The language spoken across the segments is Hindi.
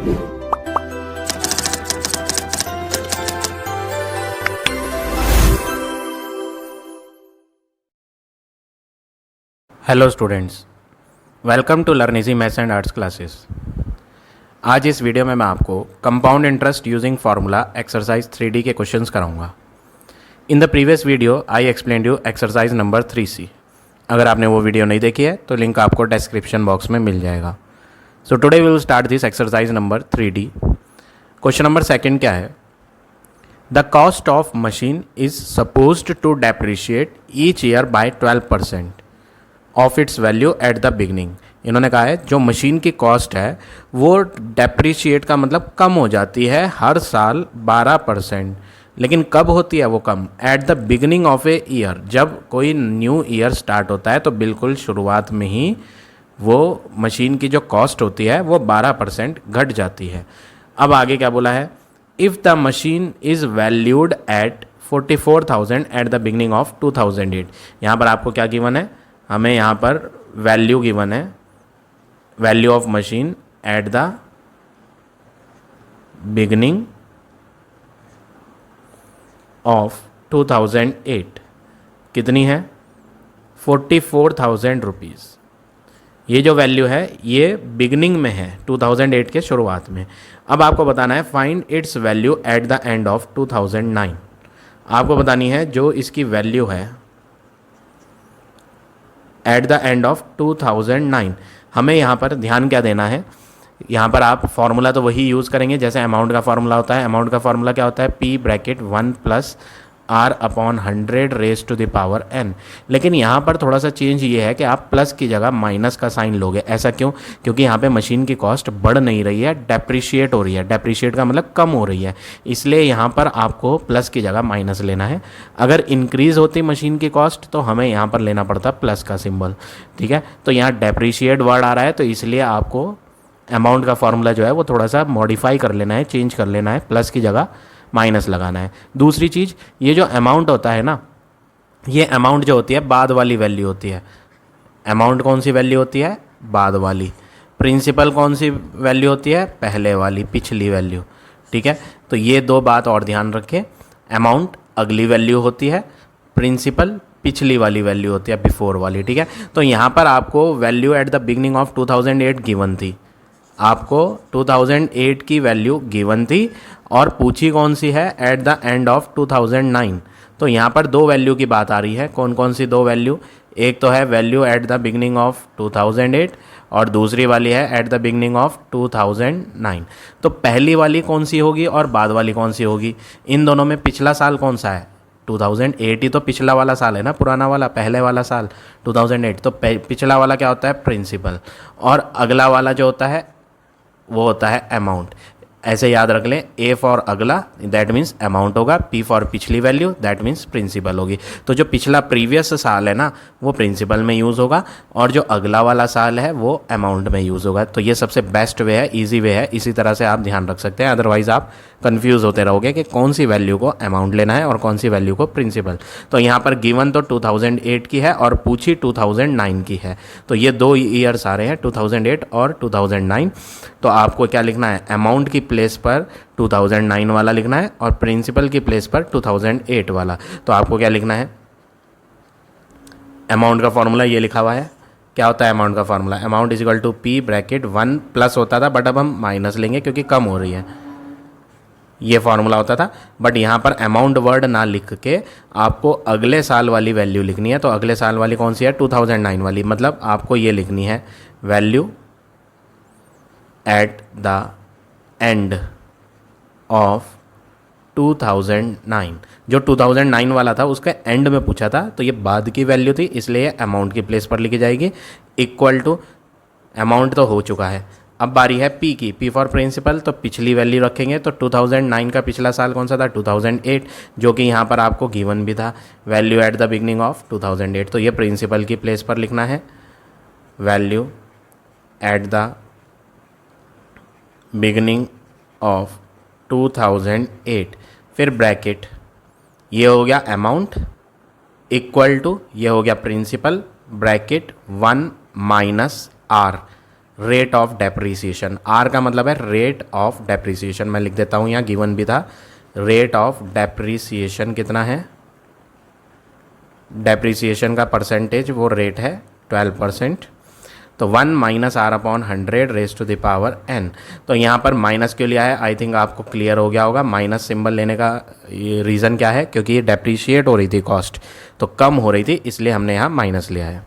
Hello students, welcome to learn easy maths and arts classes. आज इस वीडियो में मैं आपको compound interest using formula exercise 3D के क्वेश्चंस कराऊंगा। In the previous video I explained you exercise number 3C। अगर आपने वो वीडियो नहीं देखी है तो लिंक आपको डिस्क्रिप्शन बॉक्स में मिल जाएगा। So today we will start this exercise number 3D। Question number second क्या है? The cost of machine is supposed to depreciate each year by 12% of its value at the beginning. इन्होंने कहा है जो मशीन की कॉस्ट है वो डेप्रिशिएट का मतलब कम हो जाती है हर साल 12%। लेकिन कब होती है वो कम? At the beginning of a year, जब कोई न्यू ईयर स्टार्ट होता है तो बिल्कुल शुरुआत में ही वो मशीन की जो कॉस्ट होती है वो 12% घट जाती है। अब आगे क्या बोला है? If the machine is valued at 44,000 eight the beginning of 2008। यहाँ पर आपको क्या गिवन है? हमें यहाँ पर वैल्यू गिवन है, value of machine eight the beginning of 2008 कितनी है? 44,000 रुपीज़। ये जो वैल्यू है ये बिगनिंग में है, 2008 के शुरुआत में। अब आपको बताना है find its value at the end of 2009। आपको बतानी है जो इसकी वैल्यू है एट द एंड ऑफ 2009। हमें यहाँ पर ध्यान क्या देना है? यहाँ पर आप फॉर्मूला तो वही यूज़ करेंगे जैसे अमाउंट का फॉर्मूला होता है। अमाउंट का फॉर्मूला क्या होता है? P bracket 1 plus R upon 100 raise to the power n। लेकिन यहाँ पर थोड़ा सा चेंज ये है कि आप प्लस की जगह माइनस का साइन लोगे। ऐसा क्यों? क्योंकि यहाँ पे मशीन की कॉस्ट बढ़ नहीं रही है, डेप्रिशिएट हो रही है। डेप्रिशिएट का मतलब कम हो रही है, इसलिए यहाँ पर आपको प्लस की जगह माइनस लेना है। अगर इंक्रीज़ होती मशीन की कॉस्ट तो हमें यहाँ पर लेना पड़ता प्लस का सिंबल। ठीक है, तो यहाँ डेप्रिशिएट वर्ड आ रहा है तो इसलिए आपको अमाउंट का फॉर्मूला जो है वो थोड़ा सा मॉडिफाई कर लेना है, चेंज कर लेना है, प्लस की जगह माइनस लगाना है। दूसरी चीज़, ये जो अमाउंट होता है ना, ये अमाउंट जो होती है बाद वाली वैल्यू होती है। अमाउंट कौन सी वैल्यू होती है? बाद वाली। प्रिंसिपल कौन सी वैल्यू होती है? पहले वाली, पिछली वैल्यू। ठीक है, तो ये दो बात और ध्यान रखें। अमाउंट अगली वैल्यू होती है, प्रिंसिपल पिछली वाली वैल्यू होती है, बिफोर वाली। ठीक है, तो यहाँ पर आपको value at the beginning of 2008 given थी। आपको 2008 की वैल्यू गिवन थी और पूछी कौन सी है? At the end of 2009। तो यहाँ पर दो वैल्यू की बात आ रही है। कौन कौन सी दो वैल्यू? एक तो है value at the beginning of 2008 और दूसरी वाली है एट द बिगनिंग ऑफ 2009। तो पहली वाली कौन सी होगी और बाद वाली कौन सी होगी? इन दोनों में पिछला साल कौन सा है? 2008 ही तो पिछला वाला साल है ना, पुराना वाला, पहले वाला साल 2008। तो पिछला वाला क्या होता है? प्रिंसिपल। और अगला वाला जो होता है वो होता है अमाउंट। ऐसे याद रख लें, ए फॉर अगला दैट मीन्स अमाउंट होगा, पी फॉर पिछली वैल्यू दैट मीन्स प्रिंसिपल होगी। तो जो पिछला प्रीवियस साल है ना वो प्रिंसिपल में यूज़ होगा और जो अगला वाला साल है वो अमाउंट में यूज़ होगा। तो ये सबसे बेस्ट वे है, ईजी वे है। इसी तरह से आप ध्यान रख सकते हैं, अदरवाइज़ आप कन्फ्यूज़ होते रहोगे कि कौन सी वैल्यू को अमाउंट लेना है और कौन सी वैल्यू को प्रिंसिपल। तो यहाँ पर गिवन तो 2008 की है और पूछी 2009 की है। तो ये दो ईयर्स आ रहे हैं, 2008 और 2009। तो आपको क्या लिखना है? अमाउंट की प्लेस पर 2009 वाला लिखना है और प्रिंसिपल की प्लेस पर 2008 वाला। तो आपको क्या लिखना है? अमाउंट का फॉर्मूला ये लिखा हुआ है। क्या होता है अमाउंट का formula? Amount is equal to P bracket 1 plus होता था, बट अब हम माइनस लेंगे क्योंकि कम हो रही है। ये फॉर्मूला होता था, बट यहाँ पर अमाउंट वर्ड ना लिख के आपको अगले साल वाली वैल्यू लिखनी है। तो अगले साल वाली कौन सी है? 2009 वाली। मतलब आपको ये लिखनी है value at the end of 2009। जो 2009 वाला था उसका एंड में पूछा था, तो ये बाद की वैल्यू थी, इसलिए अमाउंट की प्लेस पर लिखी जाएगी। इक्वल टू अमाउंट तो हो चुका है, अब बारी है P की। P फॉर प्रिंसिपल, तो पिछली वैल्यू रखेंगे। तो 2009 का पिछला साल कौन सा था? 2008, जो कि यहाँ पर आपको गिवन भी था, value at the beginning of 2008। तो ये प्रिंसिपल की प्लेस पर लिखना है, value at the beginning of 2008, फिर ब्रैकेट, ये हो गया अमाउंट, इक्वल टू ये हो गया principal, bracket 1 minus R। Rate of depreciation, R का मतलब है रेट ऑफ डेप्रीसिएशन, मैं लिख देता हूँ, यहाँ गिवन भी था, रेट ऑफ डेप्रीसिएशन कितना है, डेप्रीसिएशन का परसेंटेज वो रेट है 12%। तो 1 minus R upon 100 raise to the power n। तो यहाँ पर माइनस क्यों लिया है, आई थिंक आपको क्लियर हो गया होगा। माइनस सिंबल लेने का ये रीज़न क्या है, क्योंकि ये डेप्रीशिएट हो रही थी कॉस्ट, तो कम हो रही थी, इसलिए हमने यहाँ माइनस लिया है।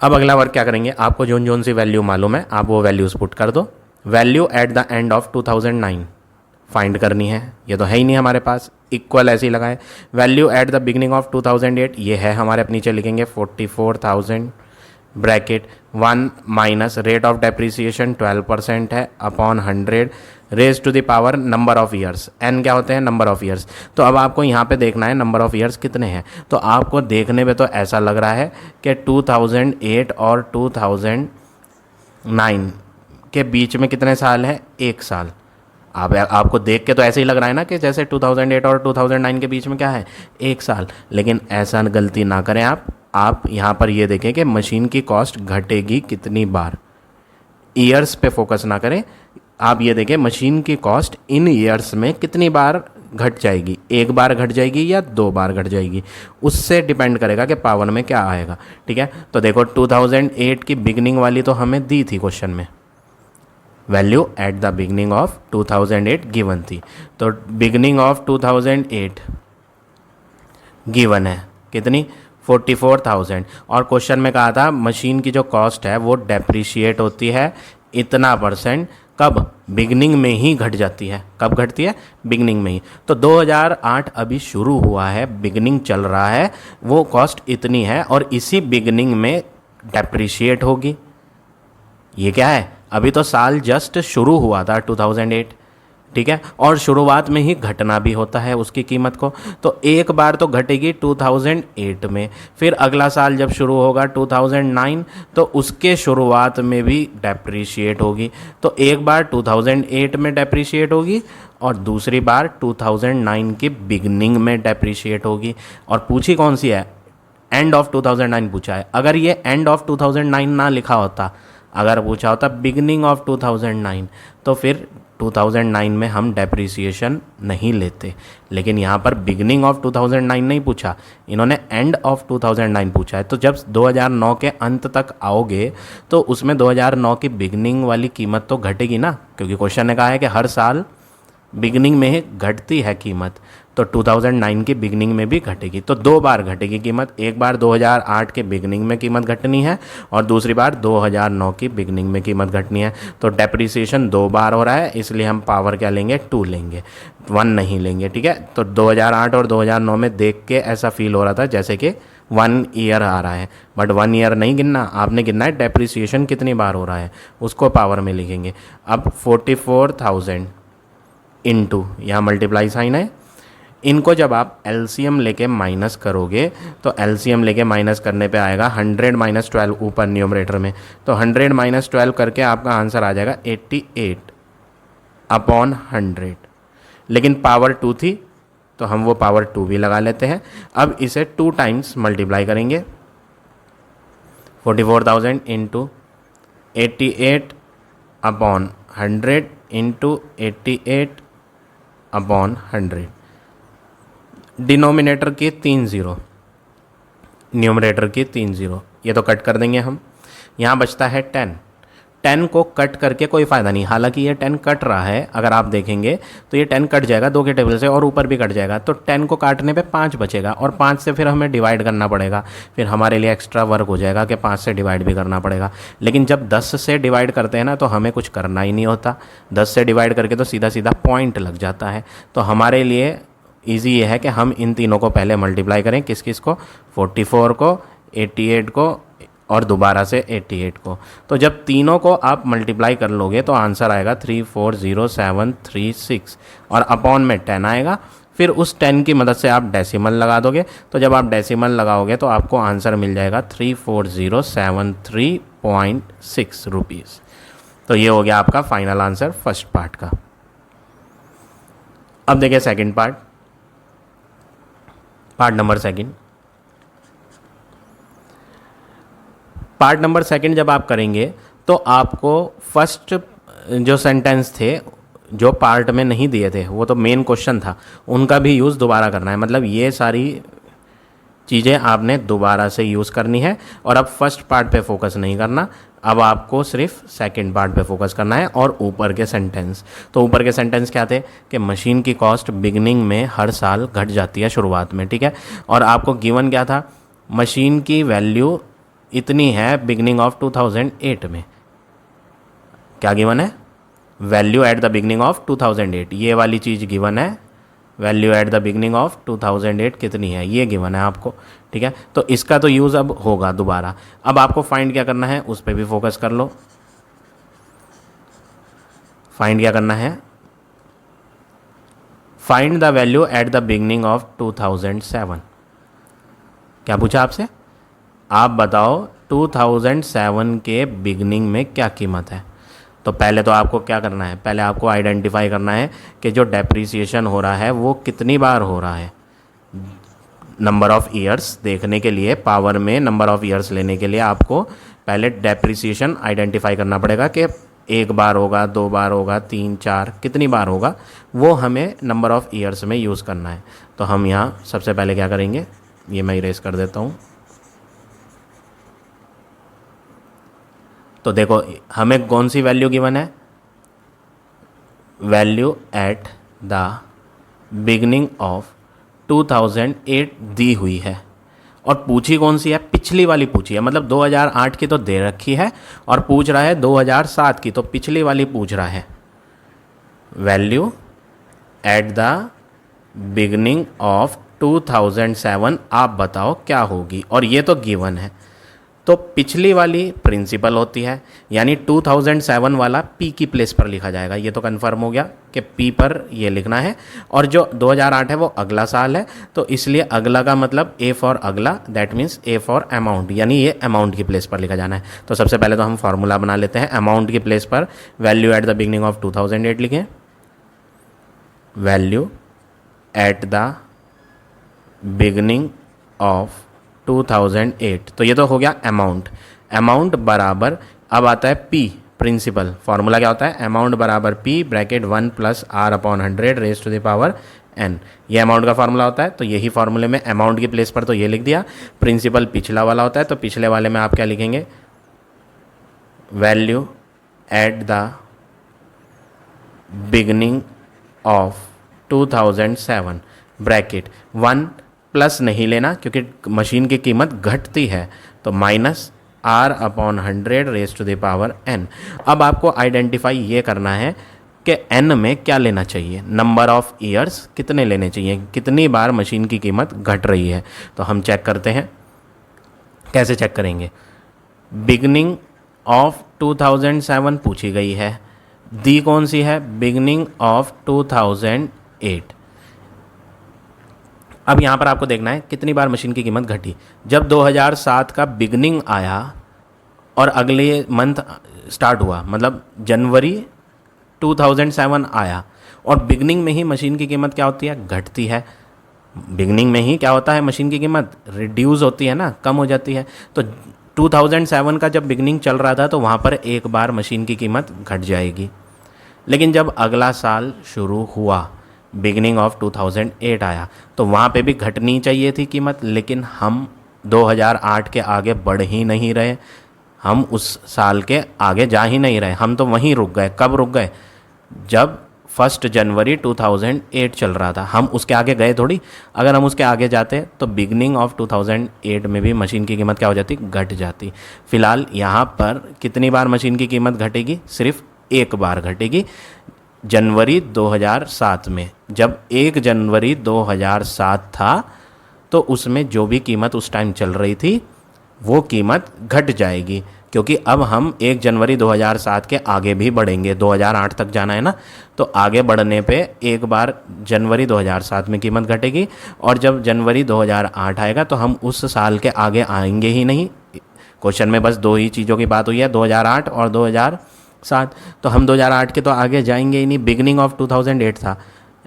अब अगला वर्क क्या करेंगे, आपको जोन जोन सी वैल्यू मालूम है आप वो वैल्यूज़ पुट कर दो। Value at the end of 2009 find करनी है, ये तो है ही नहीं हमारे पास, इक्वल ऐसे ही लगाए। Value at the beginning of 2008 ये है हमारे, नीचे लिखेंगे 44,000 bracket 1 minus rate of depreciation 12% है upon 100 raise to the power number of years, n क्या होते हैं, नंबर ऑफ ईयर्स। तो अब आपको यहाँ पे देखना है नंबर ऑफ ईयर्स कितने हैं। तो आपको देखने में तो ऐसा लग रहा है कि 2008 और 2009 के बीच में कितने साल है, 1 साल। आपको देख के तो ऐसे ही लग रहा है ना कि जैसे 2008 और 2009 के बीच में क्या है, 1 साल। लेकिन ऐसा गलती ना करें आप यहाँ पर ये देखें कि मशीन की कॉस्ट घटेगी कितनी बार, ईयर्स पे फोकस ना करें। आप ये देखें मशीन की कॉस्ट इन ईयर्स में कितनी बार घट जाएगी, 1 बार घट जाएगी या 2 बार घट जाएगी, उससे डिपेंड करेगा कि पावर में क्या आएगा। ठीक है, तो देखो 2008 की बिगनिंग वाली तो हमें दी थी क्वेश्चन में, value at the beginning of 2008 given थी। तो बिगनिंग ऑफ 2008 गिवन है कितनी, 44,000, और क्वेश्चन में कहा था मशीन की जो कॉस्ट है वो डेप्रीशिएट होती है इतना %, कब, बिगनिंग में ही घट जाती है। कब घटती है, बिगनिंग में ही। तो 2008 अभी शुरू हुआ है, बिगनिंग चल रहा है, वो कॉस्ट इतनी है और इसी बिगनिंग में डेप्रीशिएट होगी। ये क्या है, अभी तो साल जस्ट शुरू हुआ था 2008, ठीक है, और शुरुआत में ही घटना भी होता है उसकी कीमत को। तो एक बार तो घटेगी 2008 में, फिर अगला साल जब शुरू होगा 2009 तो उसके शुरुआत में भी डेप्रीशिएट होगी। तो एक बार 2008 में डेप्रीशिएट होगी और दूसरी बार 2009 की बिगनिंग में डेप्रीशिएट होगी। और पूछी कौन सी है, एंड ऑफ 2009 पूछा है। अगर ये एंड ऑफ 2009 ना लिखा होता, अगर पूछा होता बिगनिंग ऑफ 2009, तो फिर 2009 में हम डेप्रीसिएशन नहीं लेते। लेकिन यहाँ पर बिगनिंग ऑफ 2009 नहीं पूछा, इन्होंने एंड ऑफ 2009 पूछा है। तो जब 2009 के अंत तक आओगे तो उसमें 2009 की बिगनिंग वाली कीमत तो घटेगी ना, क्योंकि क्वेश्चन ने कहा है कि हर साल बिगनिंग में ही घटती है कीमत। तो 2009 की बिगनिंग में भी घटेगी, तो 2 बार घटेगी कीमत। एक बार 2008 के बिगनिंग में कीमत घटनी है और दूसरी बार 2009 की बिगनिंग में कीमत घटनी है। तो डेप्रीसिएशन 2 बार हो रहा है, इसलिए हम पावर क्या लेंगे, 2 लेंगे, 1 नहीं लेंगे। ठीक है, तो 2008 और 2009 में देख के ऐसा फील हो रहा था जैसे कि 1 ईयर आ रहा है, बट 1 ईयर नहीं गिनना, आपने गिनना है डेप्रीसिएशन कितनी बार हो रहा है, उसको पावर में लिखेंगे। अब 44,000 इंटू, यहाँ मल्टीप्लाई साइन है, इनको जब आप एलसीएम लेके माइनस करोगे तो एलसीएम लेके माइनस करने पे आएगा 100 माइनस 12 ऊपर न्यूमरेटर में। तो 100 माइनस 12 करके आपका आंसर आ जाएगा 88 अपॉन 100। लेकिन पावर 2 थी तो हम वो पावर 2 भी लगा लेते हैं। अब इसे 2 टाइम्स मल्टीप्लाई करेंगे, 44,000 into 88 upon 100 into 88 upon 100। Denominator के 3 0, न्यूमरेटर के 3 0, ये तो कट कर देंगे हम। यहाँ बचता है 10। 10 को कट करके कोई फ़ायदा नहीं, हालांकि ये 10 कट रहा है, अगर आप देखेंगे तो ये 10 कट जाएगा 2 के टेबल से और ऊपर भी कट जाएगा। तो 10 को काटने पे 5 बचेगा और 5 से फिर हमें डिवाइड करना पड़ेगा, फिर हमारे लिए एक्स्ट्रा वर्क हो जाएगा कि 5 से डिवाइड भी करना पड़ेगा। लेकिन जब 10 से डिवाइड करते हैं ना तो हमें कुछ करना ही नहीं होता, 10 से डिवाइड करके तो सीधा सीधा पॉइंट लग जाता है। तो हमारे लिए ईजी ये है कि हम इन तीनों को पहले मल्टीप्लाई करें, किस किस को, 44 को, 88 को और दोबारा से 88 को। तो जब तीनों को आप मल्टीप्लाई कर लोगे तो आंसर आएगा 340736 और अपॉन में 10 आएगा। फिर उस 10 की मदद से आप डेसिमल लगा दोगे, तो जब आप डेसिमल लगाओगे तो आपको आंसर मिल जाएगा 34,073.6 रुपीज़। तो ये हो गया आपका फाइनल आंसर फर्स्ट पार्ट का। अब देखिए second part, part number second. Part number second जब आप करेंगे तो आपको फर्स्ट जो सेंटेंस थे जो पार्ट में नहीं दिए थे, वो तो मेन क्वेश्चन था, उनका भी यूज़ दोबारा करना है। मतलब ये सारी चीज़ें आपने दोबारा से यूज़ करनी है। और अब फर्स्ट पार्ट पे फोकस नहीं करना, अब आपको सिर्फ सेकंड पार्ट पे फोकस करना है और ऊपर के सेंटेंस। तो ऊपर के सेंटेंस क्या थे कि मशीन की कॉस्ट बिगनिंग में हर साल घट जाती है शुरुआत में, ठीक है। और आपको गिवन क्या था, मशीन की वैल्यू इतनी है बिगनिंग ऑफ 2008 में। क्या गिवन है, value at the beginning of 2008, ये वाली चीज़ गिवन है। Value at the beginning of 2008 कितनी है, ये गिवन है आपको, ठीक है। तो इसका तो यूज़ अब होगा दोबारा। अब आपको फाइंड क्या करना है, उस पर भी फोकस कर लो। फाइंड क्या करना है, find the value at the beginning of 2007। क्या पूछा आपसे, आप बताओ 2007 के बिगनिंग में क्या कीमत है। तो पहले तो आपको क्या करना है, पहले आपको आइडेंटिफाई करना है कि जो डेप्रिसिएशन हो रहा है वो कितनी बार हो रहा है। नंबर ऑफ़ ईयर्स देखने के लिए, पावर में नंबर ऑफ़ ईयर्स लेने के लिए आपको पहले डेप्रिसिएशन आइडेंटिफाई करना पड़ेगा कि एक बार होगा, दो बार होगा, तीन, चार, कितनी बार होगा, वो हमें नंबर ऑफ़ ईयर्स में यूज़ करना है। तो हम यहाँ सबसे पहले क्या करेंगे, ये मैं इरेज कर देता हूँ। तो देखो हमें कौन सी वैल्यू गिवन है, value at the beginning of 2008 दी हुई है। और पूछी कौन सी है, पिछली वाली पूछी है। मतलब 2008 की तो दे रखी है और पूछ रहा है 2007 की, तो पिछली वाली पूछ रहा है। Value at the beginning of 2007 आप बताओ क्या होगी, और ये तो गिवन है। तो पिछली वाली प्रिंसिपल होती है, यानी 2007 वाला पी की प्लेस पर लिखा जाएगा। ये तो कंफर्म हो गया कि पी पर ये लिखना है। और जो 2008 है वो अगला साल है, तो इसलिए अगला का मतलब ए फॉर अगला, that means A for amount, यानी ये अमाउंट की प्लेस पर लिखा जाना है। तो सबसे पहले तो हम फार्मूला बना लेते हैं। अमाउंट की प्लेस पर value at the beginning of 2008 लिखें। Value at the beginning of 2008, तो ये तो हो गया अमाउंट। अमाउंट बराबर अब आता है पी, प्रिंसिपल। फार्मूला क्या होता है, अमाउंट बराबर P bracket 1 plus R upon 100 raise to the power N. ये अमाउंट का फार्मूला होता है। तो यही फार्मूले में अमाउंट की प्लेस पर तो ये लिख दिया। प्रिंसिपल पिछला वाला होता है, तो पिछले वाले में आप क्या लिखेंगे, value at the beginning of 2007 bracket 1 plus नहीं लेना क्योंकि मशीन की कीमत घटती है, तो minus R upon 100 raise to the power N. अब आपको आइडेंटिफाई ये करना है कि एन में क्या लेना चाहिए, नंबर ऑफ़ ईयर्स कितने लेने चाहिए, कितनी बार मशीन की कीमत घट रही है। तो हम चेक करते हैं, कैसे चेक करेंगे। बिगनिंग ऑफ 2007 पूछी गई है, दी कौन सी है, बिगनिंग ऑफ 2008। अब यहाँ पर आपको देखना है कितनी बार मशीन की कीमत घटी। जब 2007 का बिगनिंग आया और अगले मंथ स्टार्ट हुआ, मतलब जनवरी 2007 आया, और बिगनिंग में ही मशीन की कीमत क्या होती है, घटती है। बिगनिंग में ही क्या होता है, मशीन की कीमत रिड्यूस होती है ना, कम हो जाती है। तो 2007 का जब बिगनिंग चल रहा था तो वहाँ पर एक बार मशीन की कीमत घट जाएगी। लेकिन जब अगला साल शुरू हुआ, बिगनिंग ऑफ 2008 आया, तो वहाँ पे भी घटनी चाहिए थी कीमत, लेकिन हम 2008 के आगे बढ़ ही नहीं रहे, हम उस साल के आगे जा ही नहीं रहे, हम तो वहीं रुक गए। कब रुक गए, जब 1 जनवरी 2008 चल रहा था, हम उसके आगे गए थोड़ी। अगर हम उसके आगे जाते तो बिगनिंग ऑफ 2008 में भी मशीन की कीमत क्या हो जाती, घट जाती। फिलहाल यहाँ पर कितनी बार मशीन की कीमत घटेगी, सिर्फ एक बार घटेगी, जनवरी 2007 में। जब 1 जनवरी 2007 था तो उसमें जो भी कीमत उस टाइम चल रही थी वो कीमत घट जाएगी, क्योंकि अब हम 1 जनवरी 2007 के आगे भी बढ़ेंगे, 2008 तक जाना है ना। तो आगे बढ़ने पे एक बार जनवरी 2007 में कीमत घटेगी, और जब जनवरी 2008 आएगा तो हम उस साल के आगे आएंगे ही नहीं। क्वेश्चन में बस दो ही चीज़ों की बात हुई है, 2008 और 2007। तो हम 2008 के तो आगे जाएंगे ही नहीं, बिगनिंग ऑफ 2008 था।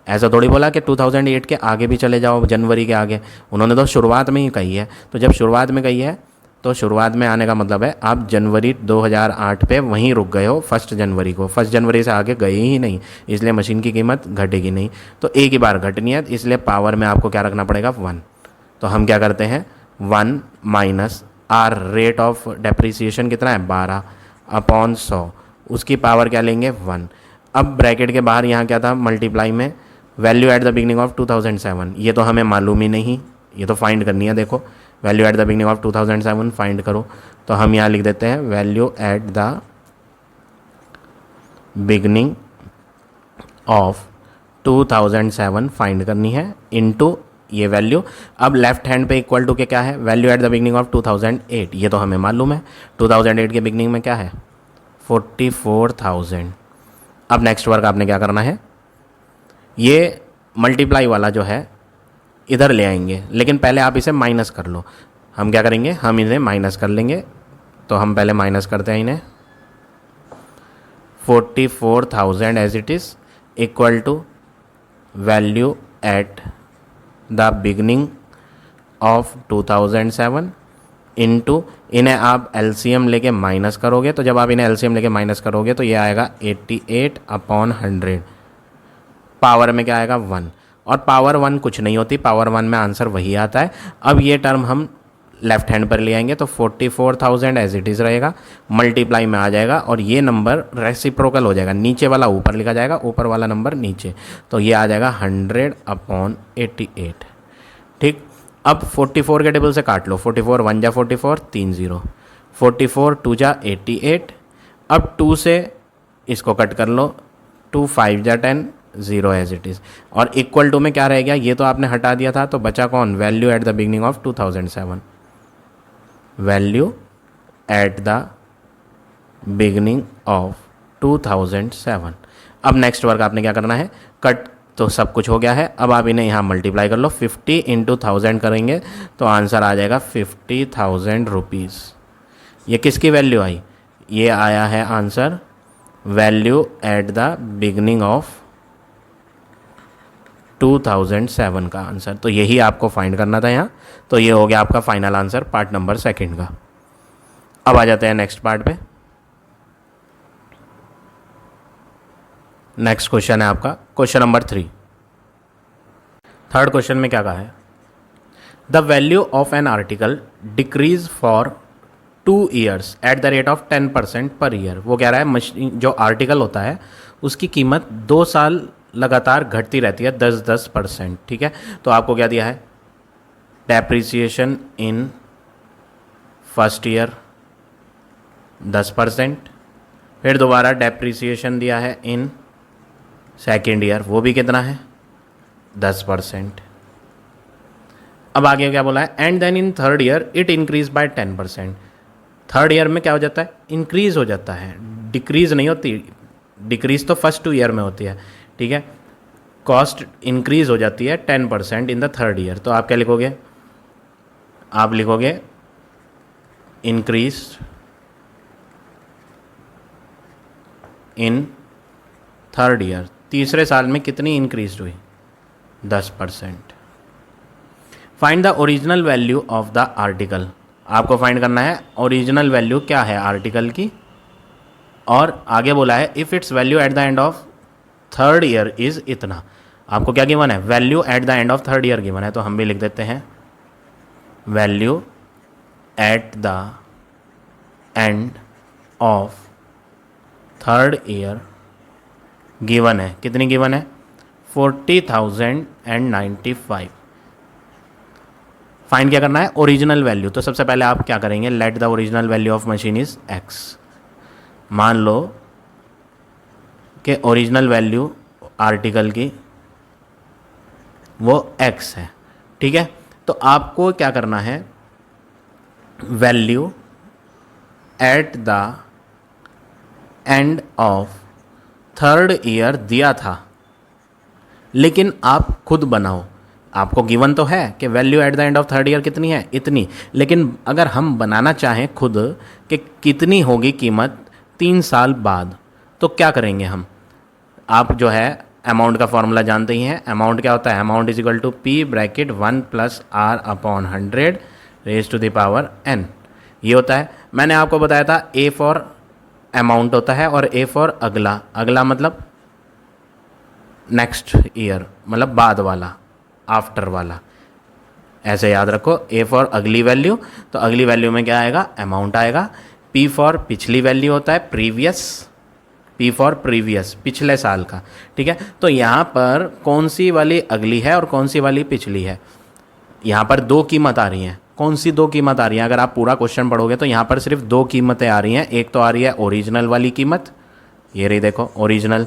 ऐसा थोड़ी बोला कि 2008 के आगे भी चले जाओ, जनवरी के आगे। उन्होंने तो शुरुआत में ही कही है। तो जब शुरुआत में कही है तो शुरुआत में आने का मतलब है आप जनवरी 2008 पे वहीं रुक गए हो 1 जनवरी को, 1 जनवरी से आगे गए ही नहीं, इसलिए मशीन की कीमत घटेगी नहीं। तो एक ही बार घटनी है, इसलिए पावर में आपको क्या रखना पड़ेगा 1। तो हम क्या करते हैं 1 minus R rate of depreciation कितना है 12/100, उसकी पावर क्या लेंगे 1। अब ब्रैकेट के बाहर यहाँ क्या था मल्टीप्लाई में value at the beginning of 2007, ये तो हमें मालूम ही नहीं, ये तो फाइंड करनी है। देखो value at the beginning of 2007 find करो, तो हम यहाँ लिख देते हैं value at the beginning of 2007 find करनी है इनटू ये वैल्यू। अब लेफ्ट हैंड पे इक्वल टू के क्या है value at the beginning of 2008, ये तो हमें मालूम है 2008 के बिगनिंग में क्या है 44,000। अब नेक्स्ट वर्क आपने क्या करना है, ये मल्टीप्लाई वाला जो है इधर ले आएंगे, लेकिन पहले आप इसे माइनस कर लो। हम क्या करेंगे, हम इन्हें माइनस कर लेंगे, तो हम पहले माइनस करते हैं इन्हें 44,000 as it is equal to value at the beginning of 2007 into, इन्हें आप एलसीएम लेके माइनस करोगे, तो जब आप इन्हें एलसीएम लेके माइनस करोगे तो ये आएगा 88/100, पावर में क्या आएगा 1, और पावर 1 कुछ नहीं होती, पावर 1 में आंसर वही आता है। अब ये टर्म हम लेफ्ट हैंड पर ले आएंगे, तो 44,000 एज इट इज़ रहेगा, मल्टीप्लाई में आ जाएगा और ये नंबर रेसिप्रोकल हो जाएगा, नीचे वाला ऊपर लिखा जाएगा, ऊपर वाला नंबर नीचे, तो ये आ जाएगा 100/88। ठीक, अब 44 के टेबल से काट लो, 44 1 जा 44 3 0, 44 2 जा 88, अब 2 से इसको कट कर लो, 2 5 जा 10 0 एज इट इज़, और इक्वल टू में क्या रह गया, ये तो आपने हटा दिया था, तो बचा कौन value at the beginning of 2007, value at the beginning of 2007। अब नेक्स्ट वर्क आपने क्या करना है, कट तो सब कुछ हो गया है, अब आप इन्हें यहाँ मल्टीप्लाई कर लो, 50 × 1000 करेंगे तो आंसर आ जाएगा 50,000 रुपीज़। ये किसकी वैल्यू आई, ये आया है answer value at the beginning of 2007 का आंसर। तो यही आपको फाइंड करना था यहाँ, तो ये हो गया आपका फाइनल आंसर पार्ट नंबर 2 का। अब आ जाते हैं नेक्स्ट पार्ट पे। नेक्स्ट क्वेश्चन है आपका क्वेश्चन नंबर 3। थर्ड क्वेश्चन में क्या कहा है, the value of an article decrease for 2 years at the rate of 10% per year. वो कह रहा है मशीन जो आर्टिकल होता है उसकी कीमत 2 साल लगातार घटती रहती है 10%। ठीक है, तो आपको क्या दिया है, डेप्रिसिएशन इन फर्स्ट ईयर 10%, फिर दोबारा डेप्रिसिएशन दिया है इन सेकेंड ईयर, वो भी कितना है 10%। अब आगे क्या बोला है, and then in third year it increase by 10%। Third year में क्या हो जाता है, इंक्रीज हो जाता है, डिक्रीज नहीं होती, डिक्रीज तो फर्स्ट 2 ईयर में होती है। ठीक है, कॉस्ट इंक्रीज हो जाती है 10% इन द थर्ड ईयर, तो आप क्या लिखोगे, आप लिखोगे इंक्रीज इन थर्ड ईयर, तीसरे साल में कितनी इंक्रीज हुई 10%। Find the original value of the article, आपको फाइंड करना है ओरिजिनल वैल्यू क्या है आर्टिकल की, और आगे बोला है if it's value at the end of third year is इतना। आपको क्या गिवन है, value at the end of third year given है, तो हम भी लिख देते हैं value at the end of third year given है, कितनी गिवन है 40,095। फाइंड क्या करना है, ओरिजिनल वैल्यू। तो सबसे पहले आप क्या करेंगे, let the original value of machine is x। मान लो कि ओरिजिनल वैल्यू आर्टिकल की वो x है। ठीक है, तो आपको क्या करना है, value at the end of third year दिया था, लेकिन आप खुद बनाओ। आपको गिवन तो है कि value at the end of third year कितनी है, इतनी, लेकिन अगर हम बनाना चाहें खुद कि कितनी होगी कीमत 3 साल बाद, तो क्या करेंगे हम, आप जो है अमाउंट का फॉर्मूला जानते ही हैं। अमाउंट क्या होता है, amount is equal to P (1 + R/100 raised to the power n। ये होता है। मैंने आपको बताया था ए फॉर अमाउंट होता है और ए फॉर अगला, अगला मतलब नेक्स्ट ईयर, मतलब बाद वाला, आफ्टर वाला, ऐसे याद रखो। ए फॉर अगली वैल्यू, तो अगली वैल्यू में क्या आएगा, अमाउंट आएगा। पी फॉर पिछली वैल्यू होता है प्रीवियस, पी फॉर प्रीवियस, पिछले साल का, ठीक है। तो यहाँ पर कौन सी वाली अगली है और कौन सी वाली पिछली है, यहाँ पर दो कीमत आ रही हैं। कौन सी दो कीमत आ रही हैं, अगर आप पूरा क्वेश्चन पढ़ोगे तो यहाँ पर सिर्फ दो कीमतें आ रही हैं। एक तो आ रही है ओरिजिनल वाली कीमत, ये रही देखो ओरिजिनल,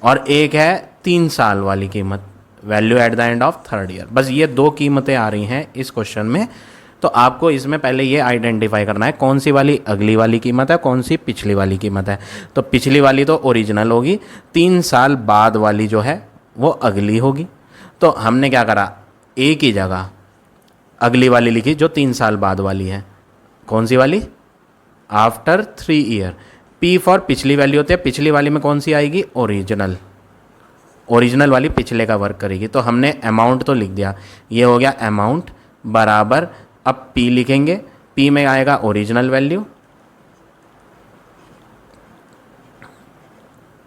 और एक है 3 साल वाली कीमत, value at the end of third year. बस ये दो कीमतें आ रही हैं इस क्वेश्चन में। तो आपको इसमें पहले ये आइडेंटिफाई करना है कौन सी वाली अगली वाली कीमत है, कौन सी पिछली वाली कीमत है। तो पिछली वाली तो ओरिजिनल होगी, 3 साल बाद वाली जो है वो अगली होगी। तो हमने क्या करा, एक ही जगह अगली वाली लिखी जो 3 साल बाद वाली है। कौन सी वाली, आफ्टर 3 ईयर। पी फॉर पिछली वैल्यू होती है, पिछली वाली में कौन सी आएगी, ओरिजिनल, ओरिजिनल वाली पिछले का वर्क करेगी। तो हमने अमाउंट तो लिख दिया, ये हो गया अमाउंट बराबर, अब पी लिखेंगे, पी में आएगा ओरिजिनल वैल्यू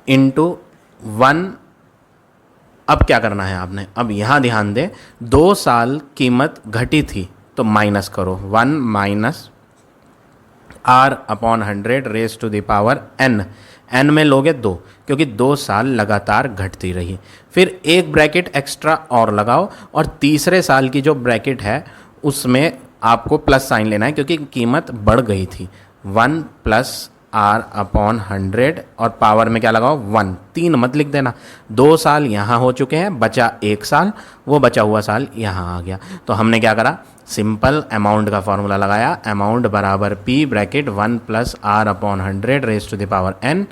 इंटू 1। अब क्या करना है आपने, अब यहाँ ध्यान दें, 2 साल कीमत घटी थी तो माइनस करो, 1 minus R upon 100 raise to the power N, N में लोगे 2, क्योंकि 2 साल लगातार घटती रही। फिर एक ब्रैकेट एक्स्ट्रा और लगाओ, और तीसरे साल की जो ब्रैकेट है उसमें आपको प्लस साइन लेना है, क्योंकि कीमत बढ़ गई थी। 1 प्लस आर अपॉन 100 और पावर में क्या लगाओ 1, 3 मत लिख देना। 2 साल यहाँ हो चुके हैं, बचा 1 साल, वो बचा हुआ साल यहाँ आ गया। तो हमने क्या करा, सिंपल अमाउंट का फॉर्मूला लगाया, अमाउंट बराबर P bracket 1 plus R upon 100 raise to the power N.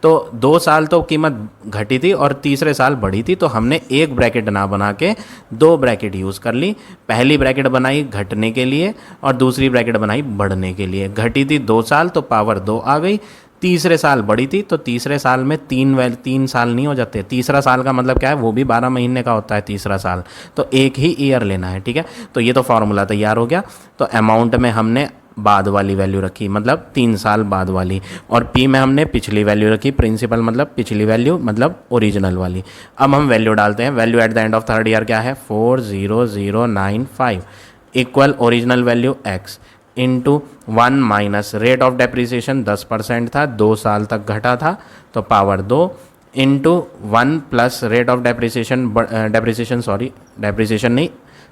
तो 2 साल तो कीमत घटी थी और तीसरे साल बढ़ी थी, तो हमने एक ब्रैकेट ना बना के 2 ब्रैकेट यूज़ कर ली। पहली ब्रैकेट बनाई घटने के लिए और दूसरी ब्रैकेट बनाई बढ़ने के लिए। घटी थी 2 साल तो पावर 2 आ गई, तीसरे साल बढ़ी थी तो तीसरे साल में 3 साल नहीं हो जाते। तीसरा साल का मतलब क्या है, वो भी 12 महीने का होता है तीसरा साल, तो एक ही ईयर लेना है, ठीक है। तो ये तो फॉर्मूला तैयार हो गया। तो अमाउंट में हमने बाद वाली वैल्यू रखी, मतलब 3 साल बाद वाली, और पी में हमने पिछली वैल्यू रखी, प्रिंसिपल मतलब पिछली वैल्यू मतलब ओरिजिनल वाली। अब हम वैल्यू डालते हैं, value at the end of third year क्या है 40095 equal original value x into 1 minus rate of depreciation 10% था, 2 साल तक घटा था तो power 2 into 1 plus rate of depreciation, depreciation नहीं,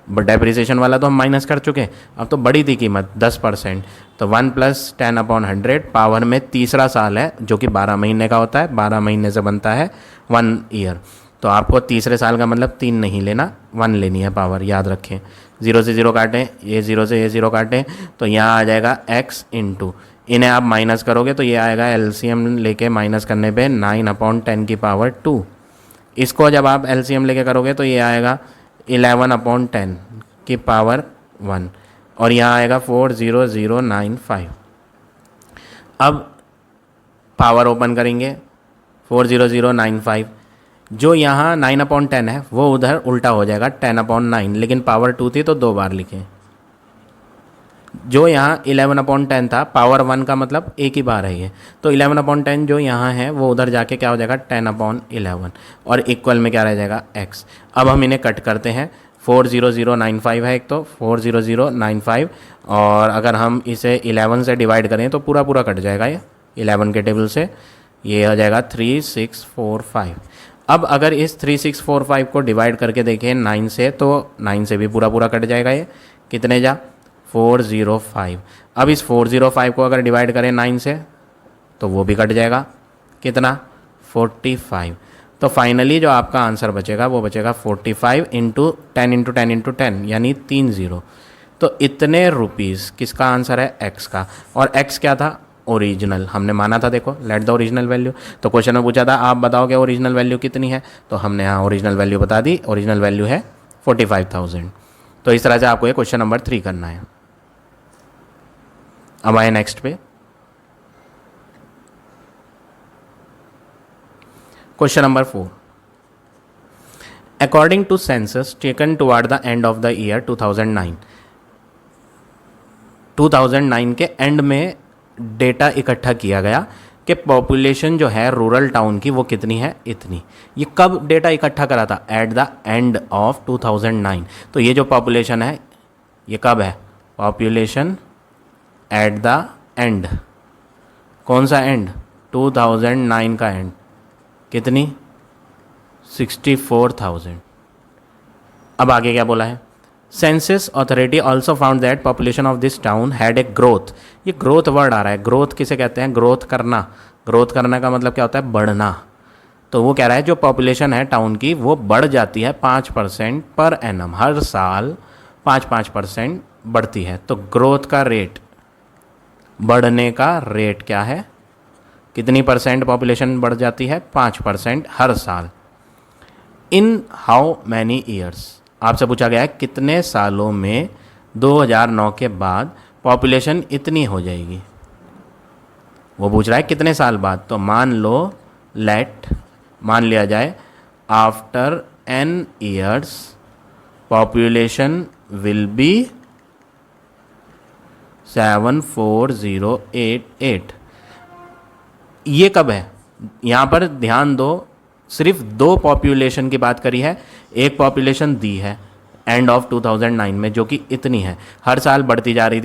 डेप्रिसिएशन वाला तो हम माइनस कर चुके हैं, अब तो बड़ी थी कीमत 10%, तो 1 प्लस 10 अपॉन 100 पावर में तीसरा साल है जो कि 12 महीने का होता है, 12 महीने से बनता है 1 ईयर। तो आपको तीसरे साल का मतलब 3 नहीं लेना, 1 लेनी है पावर, याद रखें। 0 से 0 काटें, ये 0 से ये 0 काटें, तो यहाँ आ जाएगा x इंटू, इन्हें आप माइनस करोगे तो ये आएगा एलसीएम लेके माइनस करने पे 9 अपॉन 10 की पावर 2। इसको जब आप एलसीएम लेके करोगे तो ये आएगा 11 अपॉन 10 की पावर 1, और यहाँ आएगा 40095। अब पावर ओपन करेंगे 40095, जो यहाँ 9 अपॉन 10 है वो उधर उल्टा हो जाएगा 10 अपॉन 9, लेकिन पावर 2 थी तो 2 बार लिखें। जो यहाँ 11 अपॉन 10 था, पावर 1 का मतलब एक ही बार है ये, तो 11 अपॉन 10 जो यहाँ है वो उधर जाके क्या हो जाएगा 10 अपॉन 11, और इक्वल में क्या रह जाएगा x। अब हम इन्हें कट करते हैं, 40095 है एक, तो 40095, और अगर हम इसे 11 से डिवाइड करें तो पूरा पूरा कट जाएगा ये 11 के टेबल से, ये हो जाएगा 3645। अब अगर इस 3645 को डिवाइड करके देखें 9 से, तो 9 से भी पूरा पूरा कट जाएगा ये, कितने जा 405। अब इस 405 को अगर डिवाइड करें 9 से तो वो भी कट जाएगा, कितना 45। तो फाइनली जो आपका आंसर बचेगा वो बचेगा 45 इंटू 10 इंटू 10 इंटू 10 यानी 30। तो इतने रुपीज़ किसका आंसर है, x का, और x क्या था ओरिजिनल, हमने माना था, देखो लेट द ओरिजिनल वैल्यू। तो क्वेश्चन में पूछा था आप बताओ कि ओरिजिनल वैल्यू कितनी है, तो हमने यहाँ ओरिजिनल वैल्यू बता दी, ओरिजिनल वैल्यू है 45,000। तो इस तरह से आपको ये क्वेश्चन नंबर 3 करना है। अब आए नेक्स्ट पे, question number 4। According to census taken toward the end of the year 2009, 2009 के एंड में डेटा इकट्ठा किया गया कि पॉपुलेशन जो है रूरल टाउन की वो कितनी है, इतनी। ये कब डेटा इकट्ठा करा था? At the end of 2009। तो ये जो पॉपुलेशन है ये कब है? Population at the end. कौन सा एंड? 2009 का एंड। कितनी? 64,000। अब आगे क्या बोला है? Census authority also found that population of this town had a growth. ये ग्रोथ वर्ड आ रहा है। ग्रोथ किसे कहते हैं? ग्रोथ करना। ग्रोथ करना का मतलब क्या होता है? बढ़ना। तो वो कह रहा है जो पॉपुलेशन है टाउन की वो बढ़ जाती है 5% पर एनम। हर साल 5% बढ़ती है। तो ग्रोथ का रेट, बढ़ने का रेट क्या है? कितनी परसेंट पॉपुलेशन बढ़ जाती है? 5% हर साल। In how many years? आपसे पूछा गया है कितने सालों में 2009 के बाद पॉपुलेशन इतनी हो जाएगी। वो पूछ रहा है कितने साल बाद। तो मान लिया जाए after n years population will be 74088। ये कब है? यहाँ पर ध्यान दो, सिर्फ दो पॉपुलेशन की बात करी है। एक पॉपुलेशन दी है एंड ऑफ 2009 में जो कि इतनी है, हर साल बढ़ती जा रही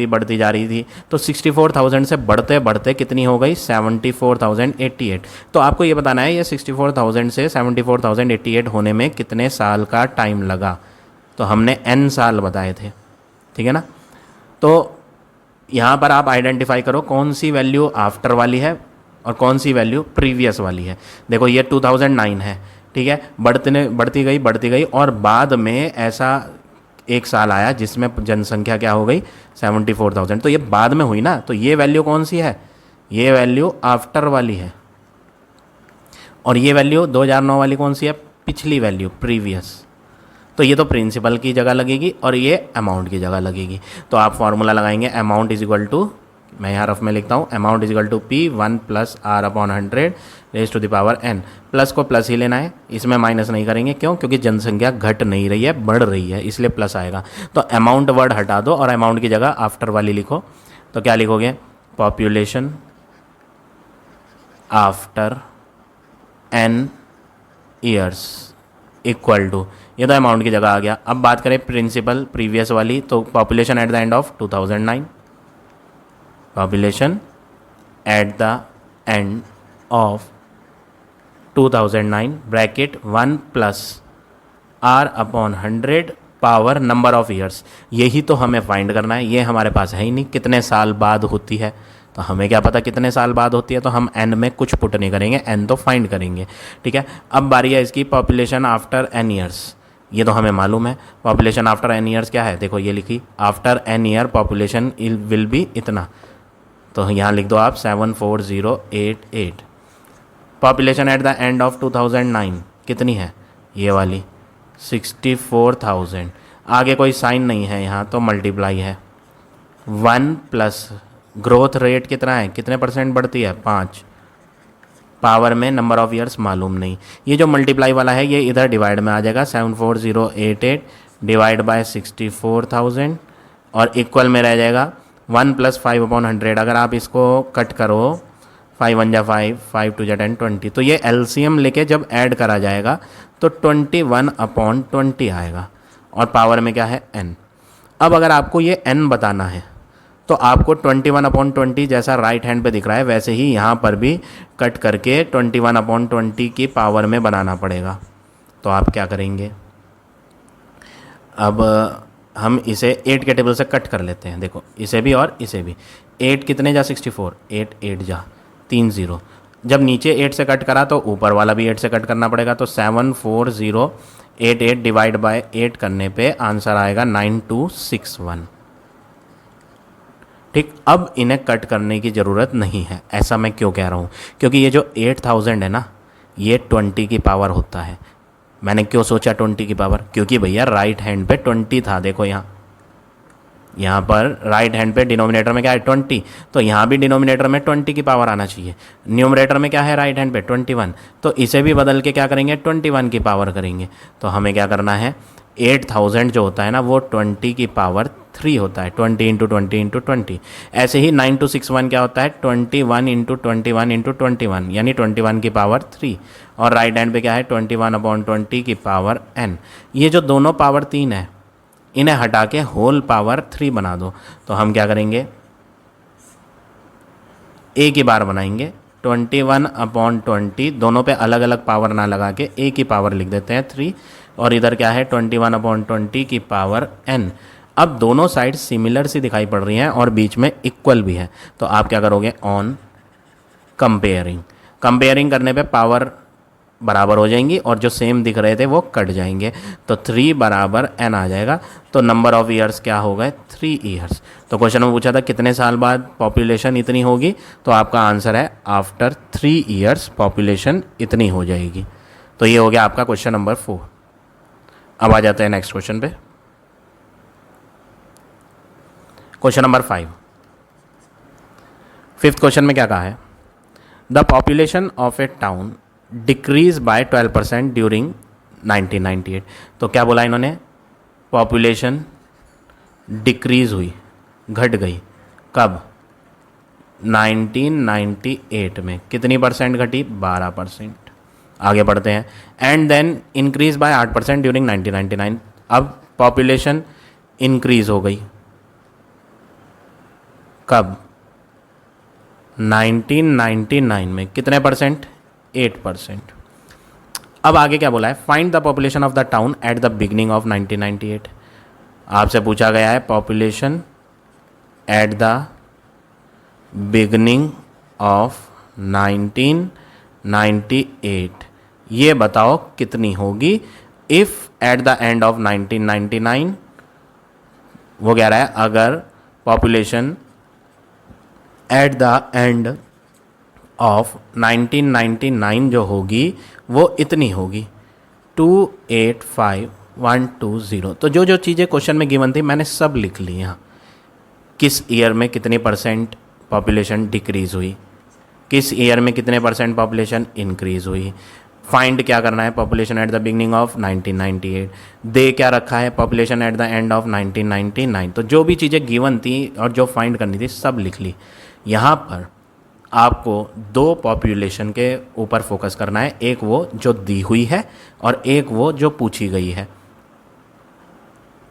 थी। तो 64,000 से बढ़ते बढ़ते कितनी हो गई? 74,088। तो आपको ये बताना है ये 64,000 से 74,088 होने में कितने साल का टाइम लगा। तो हमने n साल बताए थे, ठीक है ना। तो यहाँ पर आप आइडेंटिफाई करो कौन सी वैल्यू आफ्टर वाली है और कौन सी वैल्यू प्रीवियस वाली है। देखो ये 2009 है, ठीक है। बढ़ती गई और बाद में ऐसा एक साल आया जिसमें जनसंख्या क्या हो गई? 74,000। तो ये बाद में हुई ना। तो ये वैल्यू कौन सी है? ये वैल्यू आफ्टर वाली है। और ये वैल्यू 2009 वाली कौन सी है? पिछली वैल्यू, प्रीवियस। तो ये तो प्रिंसिपल की जगह लगेगी और ये अमाउंट की जगह लगेगी। तो आप फॉर्मूला लगाएंगे अमाउंट इज इक्वल टू, मैं यहाँ रफ में लिखता हूँ, amount is equal to P1 + R/100 raise to the power n। Plus को प्लस ही लेना है, इसमें माइनस नहीं करेंगे। क्यों? क्योंकि जनसंख्या घट नहीं रही है, बढ़ रही है, इसलिए प्लस आएगा। तो अमाउंट वर्ड हटा दो और अमाउंट की जगह आफ्टर वाली लिखो। तो क्या लिखोगे? Population after n years equal to, ये तो अमाउंट की जगह आ गया। अब बात करें प्रिंसिपल प्रीवियस वाली, तो population at the end of 2009, population at the end of 2009 bracket 1 + R/100 power number of years. यही तो हमें फाइंड करना है। ये हमारे पास है ही नहीं कितने साल बाद होती है। तो हमें क्या पता कितने साल बाद होती है। तो हम n में कुछ पुट नहीं करेंगे, n तो फाइंड करेंगे, ठीक है। अब बारी है इसकी पॉपुलेशन आफ्टर n ईयर्स। ये तो हमें मालूम है पॉपुलेशन आफ्टर n ईयर्स क्या है। देखो ये लिखी, after n year population will be इतना। तो यहाँ लिख दो आप 74088। Population at the end of 2009 कितनी है? ये वाली 64,000। आगे कोई साइन नहीं है यहाँ, तो मल्टीप्लाई है 1 प्लस ग्रोथ रेट कितना है, कितने परसेंट बढ़ती है? 5। पावर में नंबर ऑफ ईयर्स मालूम नहीं। ये जो मल्टीप्लाई वाला है ये इधर डिवाइड में आ जाएगा, 74088 डिवाइड बाय 64,000 और इक्वल में रह जाएगा 1 + 5/100। अगर आप इसको कट करो, 5 1 जा 5, 5 2 जा 10, 20। तो ये एलसीएम लेके जब ऐड करा जाएगा तो 21/20 आएगा और पावर में क्या है? n। अब अगर आपको ये n बताना है तो आपको 21/20 जैसा राइट हैंड पे दिख रहा है वैसे ही यहाँ पर भी कट करके 21/20 की पावर में बनाना पड़ेगा। तो आप क्या करेंगे? अब हम इसे 8 के टेबल से कट कर लेते हैं। देखो इसे भी और इसे भी। 8 कितने जा 64, 8 8 जा 3 0। जब नीचे 8 से कट करा तो ऊपर वाला भी 8 से कट करना पड़ेगा। तो 74088 डिवाइड बाय 8 करने पे आंसर आएगा 9261। ठीक। अब इन्हें कट करने की ज़रूरत नहीं है। ऐसा मैं क्यों कह रहा हूँ? क्योंकि ये जो 8000 है ना, ये 20 की पावर होता है। मैंने क्यों सोचा 20 की पावर? क्योंकि भैया राइट हैंड पे 20 था। देखो यहाँ पर राइट हैंड पे डिनोमिनेटर में क्या है? 20। तो यहाँ भी डिनोमिनेटर में 20 की पावर आना चाहिए। न्यूमरेटर में क्या है राइट हैंड पे? 21। तो इसे भी बदल के क्या करेंगे? 21 की पावर करेंगे। तो हमें क्या करना है? 8000 जो होता है ना वो 20 की पावर 3 होता है, 20 इंटू 20 इंटू 20। ऐसे ही 9261 क्या होता है, 21 इंटू 21 इंटू 21 यानी 21 की पावर 3। और राइट हैंड पे क्या है, 21/20 की पावर n। ये जो दोनों पावर 3 है इन्हें हटा के होल पावर 3 बना दो। तो हम क्या करेंगे, ए की बार बनाएंगे, 21/20 दोनों पे अलग अलग पावर ना लगा के ए की पावर लिख देते हैं 3। और इधर क्या है, 21/20 की पावर n। अब दोनों साइड सिमिलर सी दिखाई पड़ रही हैं और बीच में इक्वल भी है। तो आप क्या करोगे, ऑन कंपेयरिंग। कंपेयरिंग करने पे पावर बराबर हो जाएंगी और जो सेम दिख रहे थे वो कट जाएंगे। तो 3 बराबर n आ जाएगा। तो नंबर ऑफ ईयर्स क्या हो गए, 3 ईयर्स। तो क्वेश्चन में पूछा था कितने साल बाद पॉपुलेशन इतनी होगी, तो आपका आंसर है आफ्टर 3 ईयर्स पॉपुलेशन इतनी हो जाएगी। तो ये हो गया आपका क्वेश्चन नंबर 4। अब आ जाते हैं नेक्स्ट क्वेश्चन पे, क्वेश्चन नंबर 5। फिफ्थ क्वेश्चन में क्या कहा है, the population of A town decrease by 12% during 1998। तो क्या बोला इन्होंने, पॉपुलेशन डिक्रीज हुई, घट गई, कब, 1998 में। कितनी परसेंट घटी, 12%। आगे बढ़ते हैं, and then increase by 8% during 1999। अब पॉपुलेशन इंक्रीज हो गई, कब, 1999 में। कितने परसेंट, 8%। अब आगे क्या बोला है, find the population of the town eight the beginning of 1998। आपसे पूछा गया है population at the beginning of 1998, ये बताओ कितनी होगी। If at the end of 1999, वो कह रहा है अगर population at the end of 1999 जो होगी वो इतनी होगी, 285,120। तो जो जो चीज़ें क्वेश्चन में गिवन थी मैंने सब लिख ली यहाँ। किस ईयर में कितनी परसेंट पॉपुलेशन डिक्रीज़ हुई, किस ईयर में कितने परसेंट पॉपुलेशन इंक्रीज़ हुई। फाइंड क्या करना है, population at the beginning of 1998। दे क्या रखा है, population at the end of 1999। तो जो भी चीज़ें गिवन थी और जो फाइंड करनी थी सब लिख ली। यहाँ पर आपको दो पॉपुलेशन के ऊपर फोकस करना है, एक वो जो दी हुई है और एक वो जो पूछी गई है।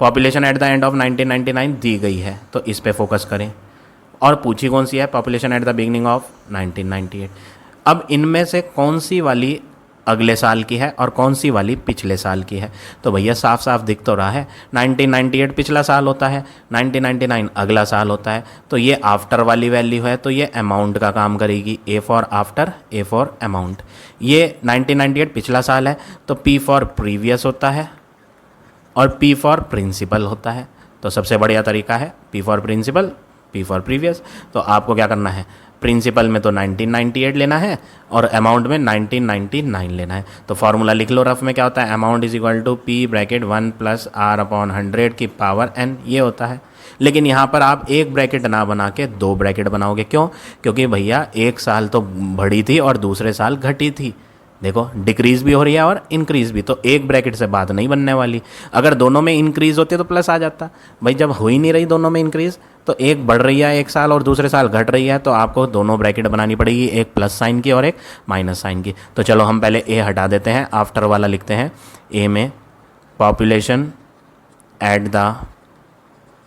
Population at the end of 1999 दी गई है तो इस पे फोकस करें, और पूछी कौन सी है, population at the beginning of 1998। अब इनमें से कौन सी वाली अगले साल की है और कौन सी वाली पिछले साल की है। तो भैया साफ साफ दिख तो रहा है, 1998 पिछला साल होता है, 1999 अगला साल होता है। तो ये आफ्टर वाली वैल्यू है तो ये अमाउंट का काम करेगी, A for after, A for amount. ये 1998 पिछला साल है तो पी फॉर प्रीवियस होता है और पी फॉर प्रिंसिपल होता है। तो सबसे बढ़िया तरीका है P for principal, P for previous. तो आपको क्या करना है, प्रिंसिपल में तो 1998 लेना है और अमाउंट में 1999 लेना है। तो फॉर्मूला लिख लो रफ में, क्या होता है, amount is equal to P bracket 1 plus R upon 100 की पावर n, ये होता है। लेकिन यहाँ पर आप एक ब्रैकेट ना बना के दो ब्रैकेट बनाओगे, क्यों, क्योंकि भैया एक साल तो बढ़ी थी और दूसरे साल घटी थी। देखो डिक्रीज़ भी हो रही है और इंक्रीज़ भी, तो एक ब्रैकेट से बात नहीं बनने वाली। अगर दोनों में इंक्रीज़ होती तो प्लस आ जाता, भाई जब हो ही नहीं रही दोनों में इंक्रीज़, तो एक बढ़ रही है एक साल और दूसरे साल घट रही है, तो आपको दोनों ब्रैकेट बनानी पड़ेगी, एक प्लस साइन की और एक माइनस साइन की। तो चलो हम पहले ए हटा देते हैं, आफ्टर वाला लिखते हैं। ए में population at the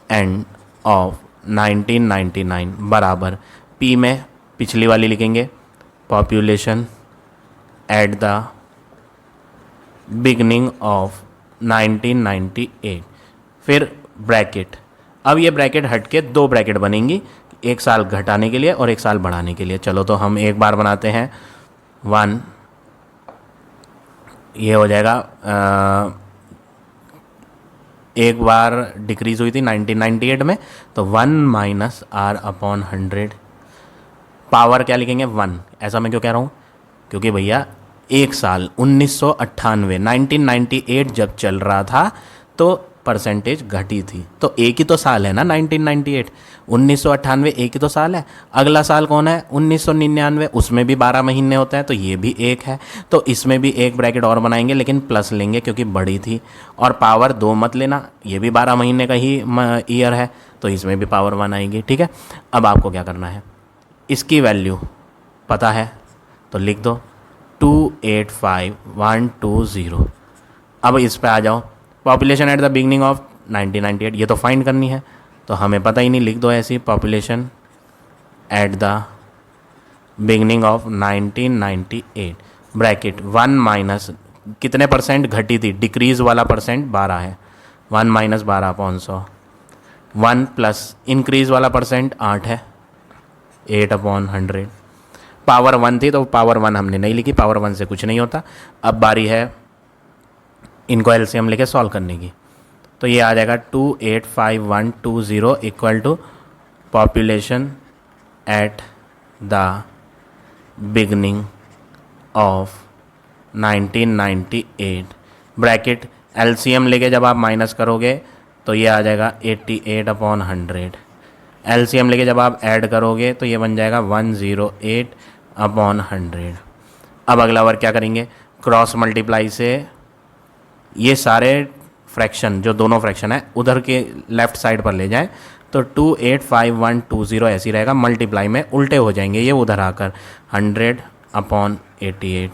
end of 1999 बराबर, पी में पिछली वाली लिखेंगे, population at the beginning of 1998, फिर ब्रैकेट। अब ये ब्रैकेट हट के दो ब्रैकेट बनेंगी, एक साल घटाने के लिए और एक साल बढ़ाने के लिए। चलो तो हम एक बार बनाते हैं 1, ये हो जाएगा एक बार डिक्रीज़ हुई थी 1998 में, तो 1 माइनस आर अपॉन 100, पावर क्या लिखेंगे 1। ऐसा मैं क्यों कह रहा हूँ, क्योंकि भैया एक साल 1998 जब चल रहा था तो परसेंटेज घटी थी। तो एक ही तो साल है ना 1998, 1998 एक ही तो साल है। अगला साल कौन है 1999, उसमें भी 12 महीने होते हैं, तो ये भी एक है। तो इसमें भी एक ब्रैकेट और बनाएंगे लेकिन प्लस लेंगे क्योंकि बड़ी थी। और पावर 2 मत लेना, ये भी 12 महीने का ही ईयर है, तो इसमें भी पावर 1 आएगी। ठीक है, अब आपको क्या करना है, इसकी वैल्यू पता है तो लिख दो 285120। अब इस पे आ जाओ, population at the beginning of 1998, ये तो फाइंड करनी है, तो हमें पता ही नहीं, लिख दो ऐसी population at the beginning of 1998 bracket 1 minus कितने परसेंट घटी थी, डिक्रीज वाला परसेंट 12 है, 1 माइनस 12/100, 1 प्लस इंक्रीज वाला परसेंट 8 है, 8/100। पावर 1 थी तो पावर 1 हमने नहीं लिखी, पावर 1 से कुछ नहीं होता। अब बारी है इनको एलसीएम लेके सॉल्व करने की, तो ये आ जाएगा 285120 equal to population at the beginning of 1998 bracket LCM लेके जब आप माइनस करोगे तो ये आ जाएगा 88/100। एलसीएम लेके जब आप ऐड करोगे तो ये बन जाएगा 108/100। अब अगला वर्क क्या करेंगे, क्रॉस मल्टीप्लाई से ये सारे फ्रैक्शन जो दोनों फ्रैक्शन है उधर के लेफ्ट साइड पर ले जाएं, तो 285120 ऐसी रहेगा, मल्टीप्लाई में उल्टे हो जाएंगे ये उधर आकर 100/88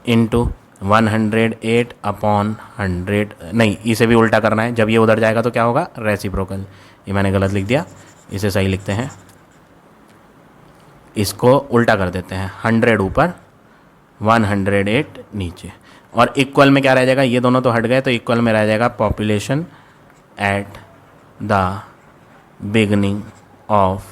इंटू 108/100, नहीं इसे भी उल्टा करना है, जब ये उधर जाएगा तो क्या होगा रेसिप्रोकल। ये मैंने गलत लिख दिया, इसे सही लिखते हैं, इसको उल्टा कर देते हैं, 100 ऊपर 108 नीचे, और इक्वल में क्या रह जाएगा, ये दोनों तो हट गए तो इक्वल में रह जाएगा population at the beginning of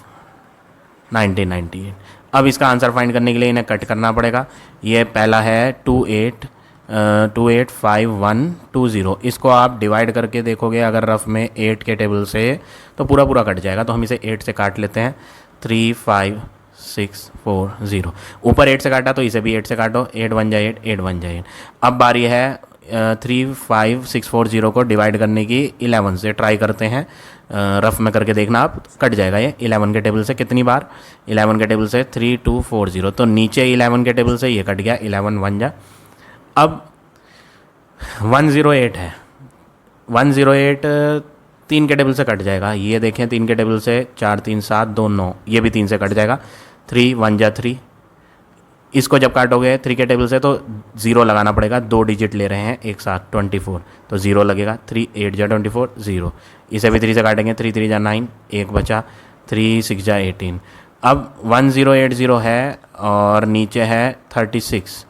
1998। अब इसका आंसर फाइंड करने के लिए इन्हें कट करना पड़ेगा। ये पहला है 285120, इसको आप डिवाइड करके देखोगे अगर रफ में 8 के टेबल से तो पूरा पूरा कट जाएगा, तो हम इसे 8 से काट लेते हैं, 35640। ऊपर 8 से काटा तो इसे भी 8 से काटो, 8 1 जाए 8, 8 1 जाए 8। अब बारी है 35640 को डिवाइड करने की 11 से, ट्राई करते हैं, रफ में करके देखना आप, कट जाएगा ये 11 के टेबल से कितनी बार, 11 के टेबल से 3240, तो नीचे 11 के टेबल से ये कट गया, 11 1 जा। अब 108 है, 108 3 के टेबल से कट जाएगा, ये देखें 3 के टेबल से 4 3 7 2 9, ये भी 3 से कट जाएगा, 3 1 जा 3। इसको जब काटोगे 3 के टेबल से तो 0 लगाना पड़ेगा, 2 डिजिट ले रहे हैं एक साथ, 24 तो 0 लगेगा, 3 8 जा 24 0। इसे भी 3 से काटेंगे, 3 3 जा 9, 1 बचा, 3 6 जा 18। अब 1080 है और नीचे है 36,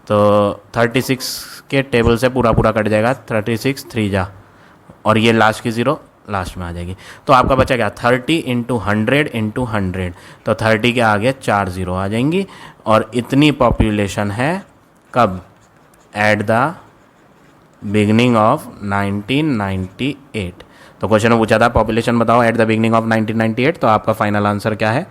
तो 36 के टेबल से पूरा पूरा कट जाएगा, 36 3 जा, और ये लास्ट की 0 लास्ट में आ जाएगी। तो आपका बचा क्या 30 इंटू 100 इंटू 100, तो 30 के आगे 4 0 आ जाएंगी, और इतनी पॉपुलेशन है कब, एट द बिगनिंग ऑफ 1998। तो क्वेश्चन में पूछा था पॉपुलेशन बताओ एट द बिगनिंग ऑफ 1998, तो आपका फाइनल आंसर क्या है,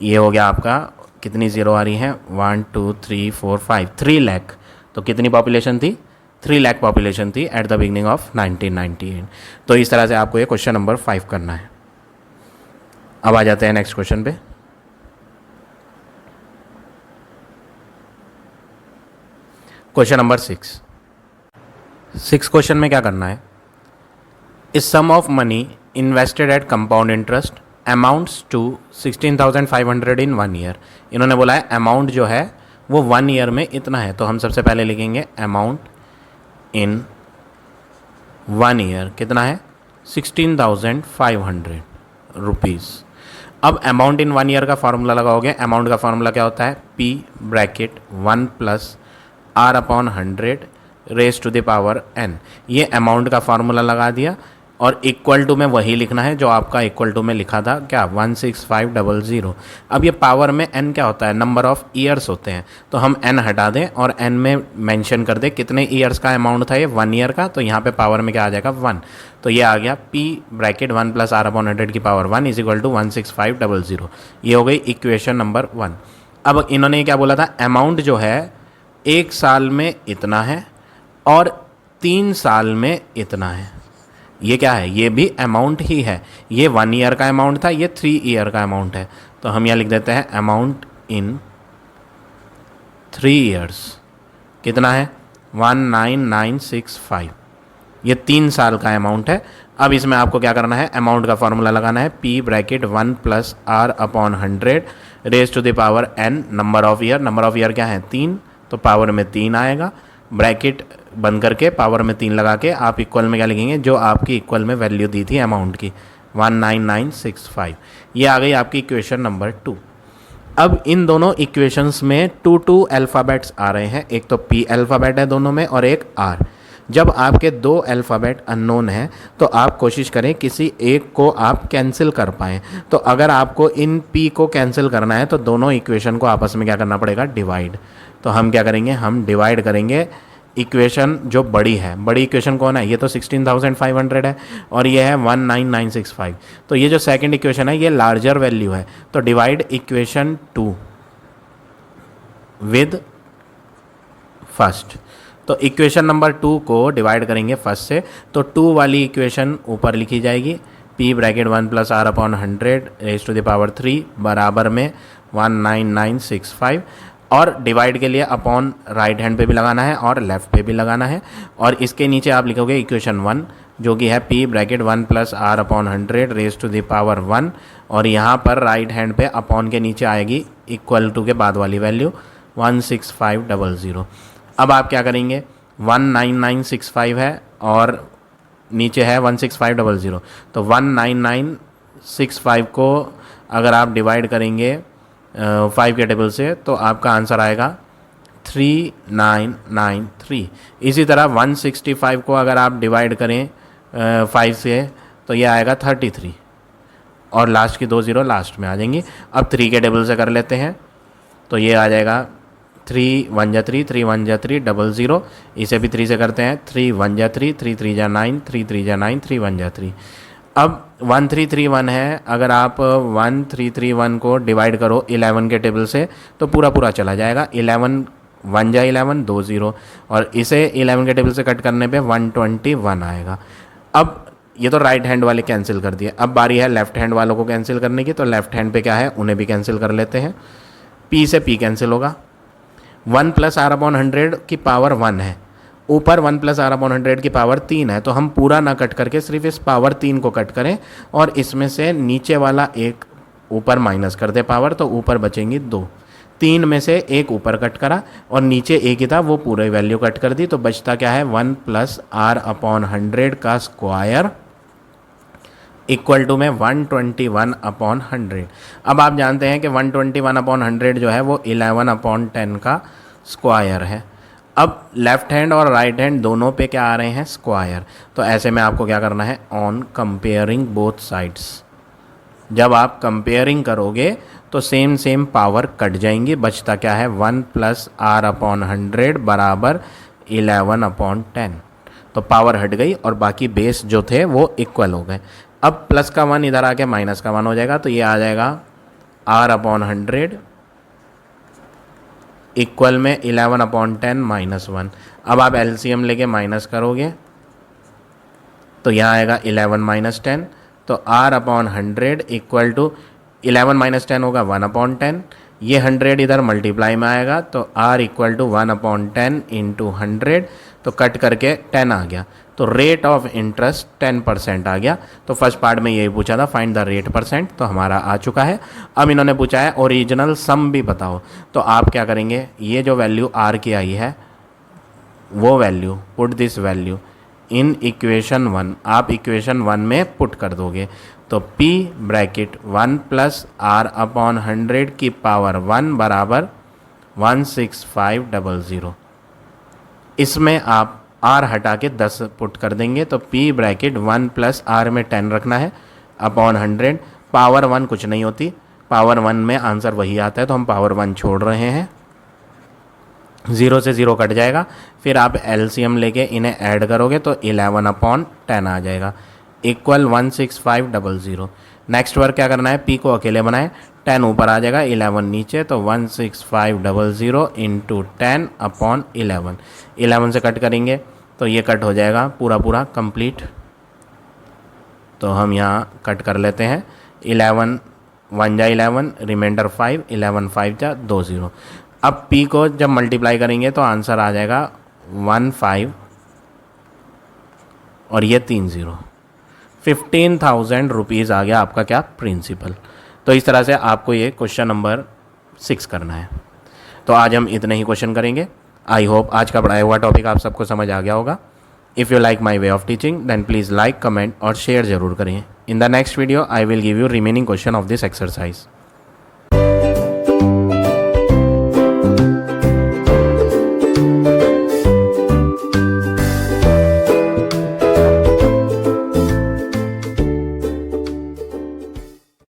ये हो गया आपका, कितनी 0 आ रही है, 1 2 3 4 5, 3 लाख। तो कितनी पॉपुलेशन थी, 3 लाख पॉपुलेशन थी एट द बिगनिंग ऑफ 1998। तो इस तरह से आपको ये क्वेश्चन नंबर 5 करना है। अब आ जाते हैं नेक्स्ट क्वेश्चन पे। क्वेश्चन नंबर 6 क्वेश्चन में क्या करना है, इस sum of money invested at compound interest amounts to 16,500 in 1 year. इन्होंने बोला है अमाउंट जो है वो 1 ईयर में इतना है, तो हम सबसे पहले लिखेंगे अमाउंट इन 1 ईयर कितना है, 16,500 रुपीज़। अब अमाउंट इन 1 ईयर का फार्मूला लगाओगे, अमाउंट का फार्मूला क्या होता है, P bracket 1 plus R/100 raise to the power n। ये अमाउंट का फार्मूला लगा दिया, और इक्वल टू में वही लिखना है जो आपका इक्वल टू में लिखा था, क्या 16500। अब ये पावर में n क्या होता है, नंबर ऑफ ईयर्स होते हैं, तो हम n हटा दें और n में मेंशन कर दें कितने ईयर्स का अमाउंट था, ये 1 ईयर का, तो यहाँ पे पावर में क्या आ जाएगा 1। तो ये आ गया P ब्रैकेट 1 प्लस R/100 की पावर 1 इज इक्वल टू 16500। ये हो गई इक्वेशन नंबर 1। अब इन्होंने क्या बोला था, अमाउंट जो है 1 साल में इतना है और 3 साल में इतना है। ये क्या है, ये भी अमाउंट ही है। ये 1 ईयर का अमाउंट था, ये 3 ईयर का अमाउंट है। तो हम यहाँ लिख देते हैं अमाउंट इन 3 ईयर्स कितना है 19965। ये 3 साल का अमाउंट है। अब इसमें आपको क्या करना है, अमाउंट का फॉर्मूला लगाना है P bracket 1 plus R upon 100 raise to the power n number of year. Number of year क्या है 3, तो पावर में 3 आएगा। ब्रैकेट बंद करके पावर में 3 लगा के आप इक्वल में क्या लिखेंगे, जो आपकी इक्वल में वैल्यू दी थी अमाउंट की 19965। ये आ गई आपकी इक्वेशन नंबर 2। अब इन दोनों इक्वेशंस में 2 अल्फ़ाबेट्स आ रहे हैं, एक तो P अल्फ़ाबेट है दोनों में और एक R। जब आपके 2 अल्फ़ाबेट अननोन हैं तो आप कोशिश करें किसी एक को आप कैंसिल कर पाएँ। तो अगर आपको इन P को कैंसिल करना है तो दोनों इक्वेशन को आपस में क्या करना पड़ेगा, डिवाइड। तो हम क्या करेंगे, हम डिवाइड करेंगे इक्वेशन जो बड़ी है। बड़ी इक्वेशन कौन है, ये तो 16500 है और ये है 19965। तो ये जो सेकंड इक्वेशन है ये लार्जर वैल्यू है। तो डिवाइड इक्वेशन 2 विद फर्स्ट। तो इक्वेशन नंबर 2 को डिवाइड करेंगे फर्स्ट से, तो 2 वाली इक्वेशन ऊपर लिखी जाएगी P bracket 1 plus R upon 100 raise to the power 3 बराबर में 19965। और डिवाइड के लिए अपॉन राइट हैंड पे भी लगाना है और लेफ्ट पे भी लगाना है। और इसके नीचे आप लिखोगे इक्वेशन 1 जो कि है P bracket 1 plus R upon 100 raise to the power 1। और यहाँ पर राइट हैंड पे अपॉन के नीचे आएगी इक्वल टू के बाद वाली वैल्यू 16500। अब आप क्या करेंगे, 19965 है और नीचे है 16500। तो 19965 को अगर आप डिवाइड करेंगे 5 के टेबल से तो आपका आंसर आएगा 3993। इसी तरह 165 को अगर आप डिवाइड करें 5 से तो ये आएगा 33 और लास्ट की 2 ज़ीरो लास्ट में आ जाएंगी। अब 3 के टेबल से कर लेते हैं तो ये आ जाएगा 3 1 जा 3 3 1 जा 3 00। इसे भी 3 से करते हैं 3 1 जा 3 3 3 जा 9 3 3 जा 9 3 1 जा 3। अब 1331 है, अगर आप 1331 को डिवाइड करो 11 के टेबल से तो पूरा पूरा चला जाएगा। 11 1 जा 11 2 0 और इसे 11 के टेबल से कट करने पे 121 आएगा। अब ये तो राइट हैंड वाले कैंसिल कर दिए, अब बारी है लेफ्ट हैंड वालों को कैंसिल करने की। तो लेफ्ट हैंड पे क्या है, उन्हें भी कैंसिल कर लेते हैं। P से P कैंसिल होगा। 1 प्लस R अपॉन 100 की पावर 1 है, ऊपर 1 प्लस R अपॉन 100 की पावर 3 है। तो हम पूरा ना कट करके सिर्फ इस पावर 3 को कट करें और इसमें से नीचे वाला एक ऊपर माइनस कर दे पावर, तो ऊपर बचेंगी 2। 3 में से एक ऊपर कट करा और नीचे एक ही था वो पूरे वैल्यू कट कर दी। तो बचता क्या है 1 प्लस R अपॉन 100 का स्क्वायर इक्वल टू में 121 अपॉन 100। अब आप जानते हैं कि 121 अपॉन 100 जो है वो 11 अपॉन 10 का स्क्वायर है। अब लेफ्ट हैंड और राइट हैंड दोनों पे क्या आ रहे हैं, स्क्वायर। तो ऐसे में आपको क्या करना है, ऑन कंपेयरिंग बोथ साइड्स, जब आप कंपेयरिंग करोगे तो सेम पावर कट जाएंगी। बचता क्या है 1 प्लस R अपॉन 100 बराबर 11 अपॉन 10। तो पावर हट गई और बाकी बेस जो थे वो इक्वल हो गए। अब प्लस का 1 इधर आके माइनस का 1 हो जाएगा, तो ये आ जाएगा R अपॉन 100 इक्वल में 11 अपॉन 10 माइनस 1। अब आप एलसीएम लेके माइनस करोगे तो यहाँ आएगा 11 माइनस 10। तो R upon 100 equal to 11 minus 10 होगा 1 अपॉन 10। ये 100 इधर मल्टीप्लाई में आएगा तो R equal to 1 upon 10 into 100। तो कट करके 10 आ गया। तो रेट ऑफ इंटरेस्ट 10% आ गया। तो फर्स्ट पार्ट में यही पूछा था फाइंड द रेट परसेंट, तो हमारा आ चुका है। अब इन्होंने पूछा है ओरिजिनल सम भी बताओ। तो आप क्या करेंगे, ये जो वैल्यू R की आई है वो value put this value in equation 1, आप इक्वेशन 1 में पुट कर दोगे। तो P bracket 1 plus R upon 100 की पावर 1 बराबर 16500। इसमें आप R हटा के 10 पुट कर देंगे तो P ब्रैकेट 1 प्लस R में 10 रखना है अपॉन 100। पावर 1 कुछ नहीं होती, पावर 1 में आंसर वही आता है, तो हम पावर 1 छोड़ रहे हैं। 0 से 0 कट जाएगा। फिर आप एलसीएम लेके इन्हें ऐड करोगे तो 11 अपॉन 10 आ जाएगा इक्वल 16500। नेक्स्ट वर्क क्या करना है, P को अकेले बनाए, 10 ऊपर आ जाएगा 11 नीचे, तो 16500 इंटू 10 अपॉन 11 से कट करेंगे तो ये कट हो जाएगा पूरा पूरा कंप्लीट तो हम यहाँ कट कर लेते हैं। 11 1 जा 11, रिमाइंडर 5, 11 5 जा 20। अब P को जब मल्टीप्लाई करेंगे तो आंसर आ जाएगा 1 5 और ये 3 0। 15,000 रुपीज़ आ गया आपका क्या, प्रिंसिपल। तो इस तरह से आपको ये क्वेश्चन नंबर 6 करना है। तो आज हम इतने ही क्वेश्चन करेंगे। आई होप आज का पढ़ाया हुआ टॉपिक आप सबको समझ आ गया होगा। If you like my way of teaching then please like, comment और शेयर ज़रूर करें। In the next video I will give you remaining question of this exercise.